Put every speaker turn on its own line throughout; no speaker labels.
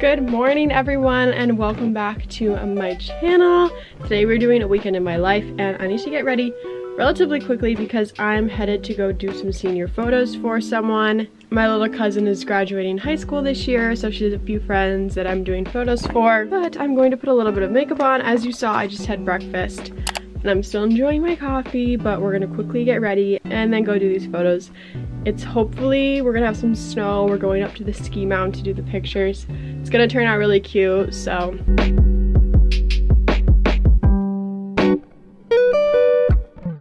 Good morning everyone and welcome back to my channel. Today we're doing a weekend in my life and I need to get ready relatively quickly because I'm headed to go do some senior photos for someone. My little cousin is graduating high school this year, so she has a few friends that I'm doing photos for. But I'm going to put a little bit of makeup on. As you saw, I just had breakfast and I'm still enjoying my coffee, but we're gonna quickly get ready and then go do these photos. It's hopefully, we're gonna have some snow. We're going up to the ski mountain to do the pictures. It's gonna turn out really cute, so.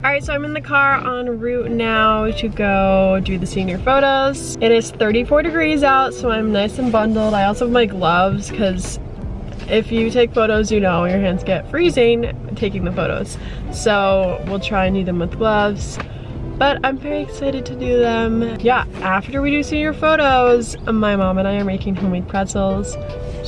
Alright, so I'm in the car en route now to go do the senior photos. It is 34 degrees out, so I'm nice and bundled. I also have my gloves because if you take photos, you know your hands get freezing taking the photos. So we'll try and do them with gloves. But I'm very excited to do them. Yeah, after we do senior photos, my mom and I are making homemade pretzels.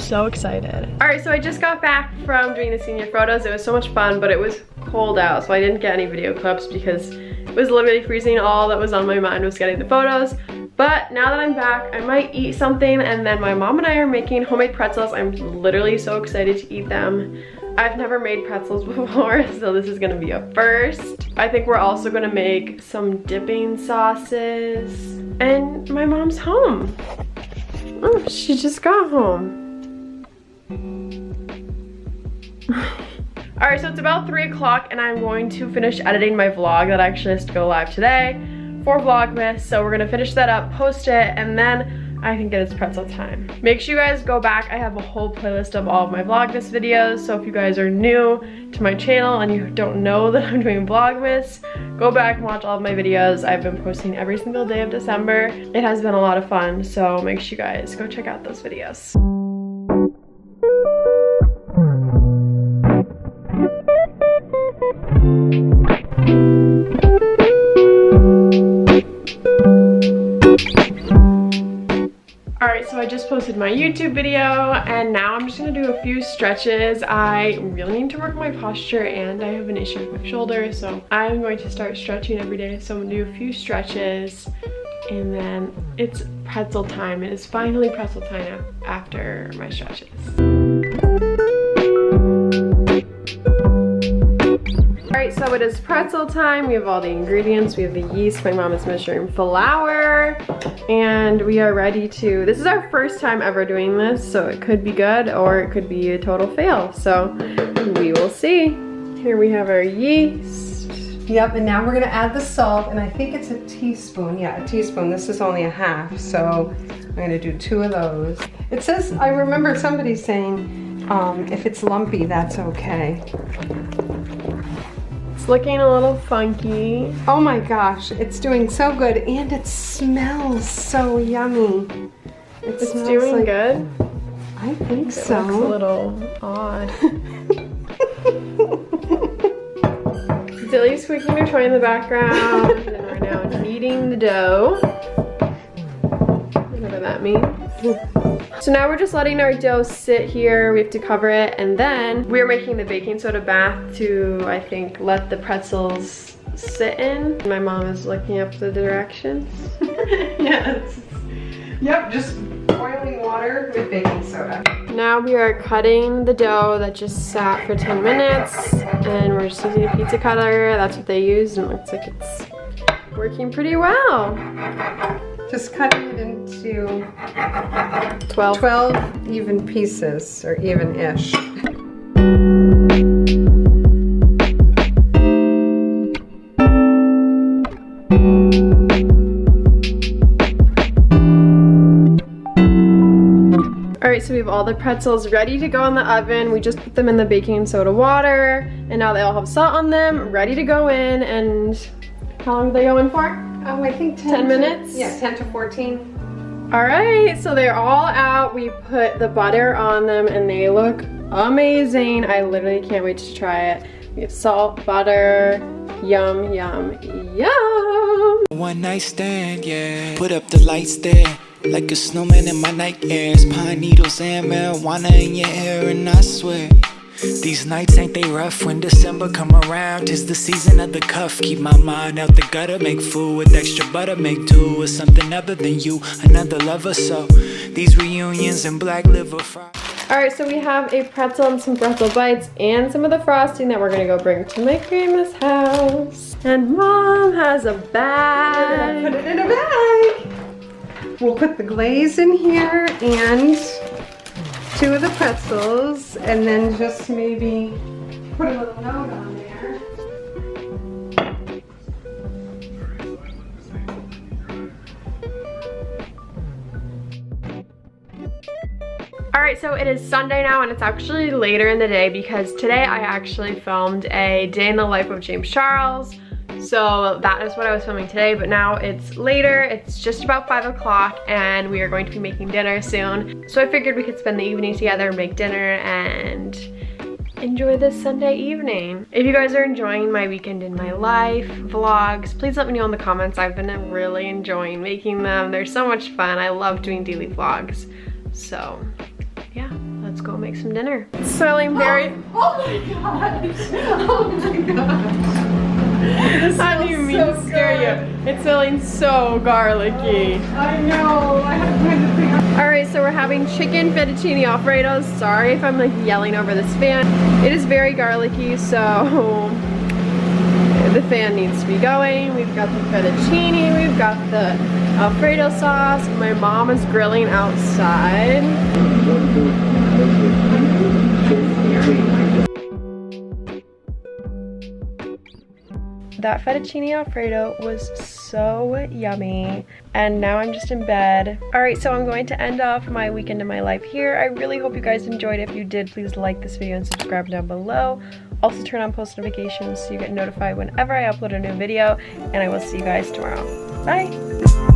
So excited. Alright, so I just got back from doing the senior photos. It was so much fun, but it was cold out, so I didn't get any video clips because it was literally freezing. All that was on my mind was getting the photos. But now that I'm back, I might eat something, and then my mom and I are making homemade pretzels. I'm literally so excited to eat them. I've never made pretzels before, so this is gonna be a first. I think we're also gonna make some dipping sauces. And my mom's home. Oh, she just got home. Alright, so it's about 3 o'clock and I'm going to finish editing my vlog that actually has to go live today for VLOGMAS. So we're gonna finish that up, post it, and then I think it is pretzel time. Make sure you guys go back. I have a whole playlist of all of my VLOGMAS videos. So if you guys are new to my channel and you don't know that I'm doing VLOGMAS, go back and watch all of my videos. I've been posting every single day of December. It has been a lot of fun. So make sure you guys go check out those videos. Alright, so I just posted my YouTube video and now I'm just gonna do a few stretches. I really need to work my posture and I have an issue with my shoulder, so I'm going to start stretching every day. So I'm gonna do a few stretches and then it's pretzel time. It is finally pretzel time after my stretches. Alright, so it is pretzel time. We have all the ingredients. We have the yeast. My mom is measuring flour. And we are ready to, this is our first time ever doing this, so it could be good or it could be a total fail. So we will see. Here we have our yeast.
Yep, and now we're gonna add the salt, and I think it's a teaspoon. Yeah, a teaspoon. This is only a half, so I'm gonna do 2 of those. It says, I remember somebody saying, if it's lumpy, that's okay.
It's looking a little funky.
Oh my gosh, it's doing so good and it smells so yummy.
It's doing like, good?
I think so.
It looks a little odd. Dilly's squeaking her toy in the background and we're now kneading the dough. Whatever that means. So now we're just letting our dough sit here. We have to cover it and then we're making the baking soda bath to, I think, let the pretzels sit in. My mom is looking up the directions.
Yes. Yep, just boiling water with baking soda.
Now we are cutting the dough that just sat for 10 minutes and we're just using a pizza cutter. That's what they used and it looks like it's working pretty well.
Just cutting it into
12
even pieces, or even-ish.
Alright, so we have all the pretzels ready to go in the oven. We just put them in the baking soda water and now they all have salt on them, ready to go in. And how long do they go in for?
Oh, I think
10 minutes?
Yeah, 10 to 14.
Alright, so they're all out. We put the butter on them and they look amazing. I literally can't wait to try it. We have salt, butter, yum, yum, yum.
One night stand, yeah. Put up the lights there. Like a snowman in my night airs. Pine needles and marijuana in your hair, and I swear These nights ain't they rough when December come around? 'Tis the season of the cuff. Keep my mind out the gutter, make food with extra butter, make do with something other than you, another lover. So these reunions and black liver fries.
Alright, so we have a pretzel and some pretzel bites and some of the frosting that we're gonna go bring to my grandma's house. And Mom has a bag.
Put it in a bag. We'll put the glaze in here and 2 of the pretzels, and then just maybe put a little note on there.
Alright, so it is Sunday now and it's actually later in the day because today I actually filmed a day in the life of James Charles. So that is what I was filming today, but now it's later. It's just about 5 o'clock and we are going to be making dinner soon. So I figured we could spend the evening together, make dinner, and enjoy this Sunday evening. If you guys are enjoying my weekend in my life vlogs, please let me know in the comments. I've been really enjoying making them. They're so much fun. I love doing daily vlogs. So yeah, let's go make some dinner. It's smelling very...
Oh my gosh! Oh my gosh!
How do you mean to scare you? It's smelling so garlicky.
I know. I have to figure out.
Alright, so we're having chicken fettuccine alfredo. Sorry if I'm like yelling over this fan. It is very garlicky, so the fan needs to be going. We've got the fettuccine, we've got the alfredo sauce. My mom is grilling outside. That fettuccine alfredo was so yummy, and now I'm just in bed. Alright, so I'm going to end off my weekend in my life here. I really hope you guys enjoyed. If you did, please like this video and subscribe down below. Also turn on post notifications so you get notified whenever I upload a new video, and I will see you guys tomorrow. Bye!